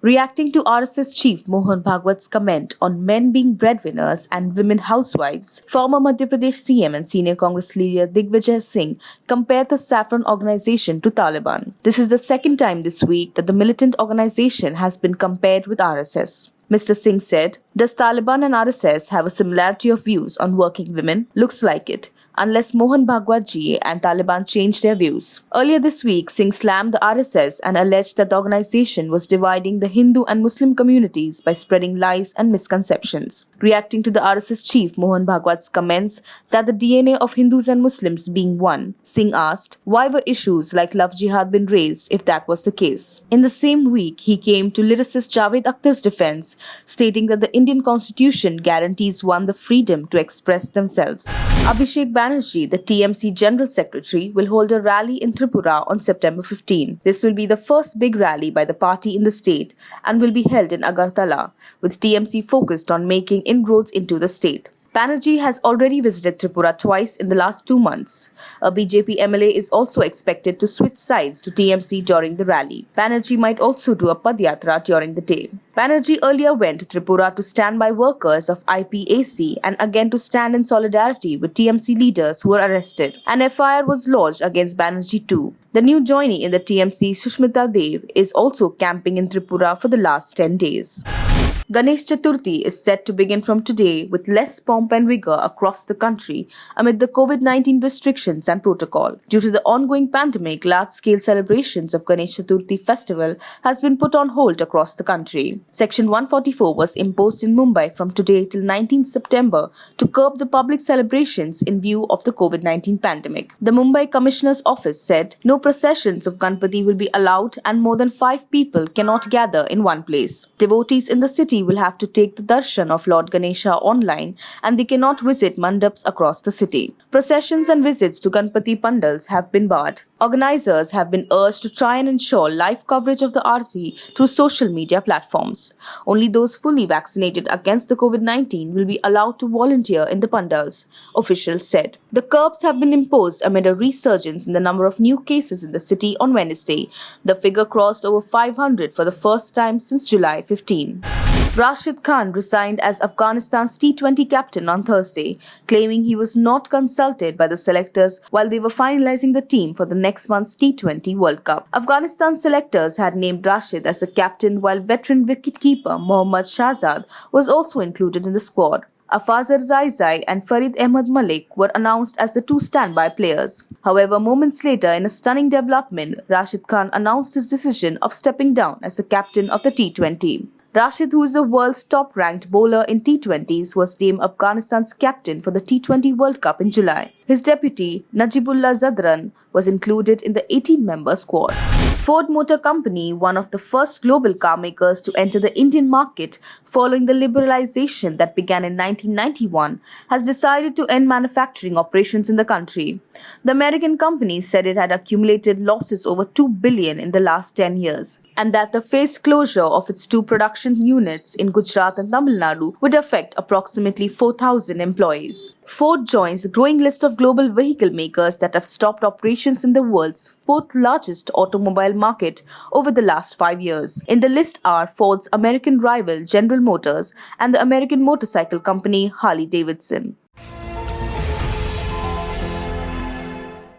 Reacting to RSS Chief Mohan Bhagwat's comment on men being breadwinners and women housewives, former Madhya Pradesh CM and senior Congress leader Digvijaya Singh compared the saffron organization to Taliban. This is the second time this week that the militant organization has been compared with RSS. Mr. Singh said, "Does Taliban and RSS have a similarity of views on working women? Looks like it, unless Mohan Bhagwat and Taliban change their views." Earlier this week, Singh slammed the RSS and alleged that the organization was dividing the Hindu and Muslim communities by spreading lies and misconceptions. Reacting to the RSS chief Mohan Bhagwat's comments that the DNA of Hindus and Muslims being one, Singh asked, why were issues like love jihad been raised if that was the case? In the same week, he came to lyricist Javed Akhtar's defense, stating that the Indian constitution guarantees one the freedom to express themselves. Abhishek Banerjee, the TMC General Secretary, will hold a rally in Tripura on September 15. This will be the first big rally by the party in the state and will be held in Agartala, with TMC focused on making inroads into the state. Banerjee has already visited Tripura twice in the last 2 months. A BJP MLA is also expected to switch sides to TMC during the rally. Banerjee might also do a padyatra during the day. Banerjee earlier went to Tripura to stand by workers of IPAC and again to stand in solidarity with TMC leaders who were arrested. An FIR was lodged against Banerjee too. The new joinee in the TMC, Sushmita Dev, is also camping in Tripura for the last 10 days. Ganesh Chaturthi is set to begin from today with less pomp and vigor across the country amid the COVID-19 restrictions and protocol. Due to the ongoing pandemic, large-scale celebrations of Ganesh Chaturthi festival has been put on hold across the country. Section 144 was imposed in Mumbai from today till 19 September to curb the public celebrations in view of the COVID-19 pandemic. The Mumbai Commissioner's Office said no processions of Ganpati will be allowed and more than 5 people cannot gather in one place. Devotees in the city will have to take the darshan of Lord Ganesha online and they cannot visit mandaps across the city. Processions and visits to Ganpati pandals have been barred. Organizers have been urged to try and ensure live coverage of the Aarti through social media platforms. Only those fully vaccinated against the COVID-19 will be allowed to volunteer in the pandals, officials said. The curbs have been imposed amid a resurgence in the number of new cases in the city on Wednesday. The figure crossed over 500 for the first time since July 15. Rashid Khan resigned as Afghanistan's T20 captain on Thursday, claiming he was not consulted by the selectors while they were finalizing the team for the next month's T20 World Cup. Afghanistan selectors had named Rashid as a captain while veteran wicketkeeper Mohammad Shahzad was also included in the squad. Afazar Zaizai and Farid Ahmad Malik were announced as the 2 standby players. However, moments later, in a stunning development, Rashid Khan announced his decision of stepping down as the captain of the T20. Rashid, who is the world's top-ranked bowler in T20s, was named Afghanistan's captain for the T20 World Cup in July. His deputy, Najibullah Zadran, was included in the 18-member squad. Ford Motor Company, one of the first global car makers to enter the Indian market following the liberalization that began in 1991, has decided to end manufacturing operations in the country. The American company said it had accumulated losses over $2 billion in the last 10 years, and that the phased closure of its 2 production units in Gujarat and Tamil Nadu would affect approximately 4,000 employees. Ford joins the growing list of global vehicle makers that have stopped operations in the world's 4th largest automobile market over the last 5 years. In the list are Ford's American rival General Motors and the American motorcycle company Harley-Davidson.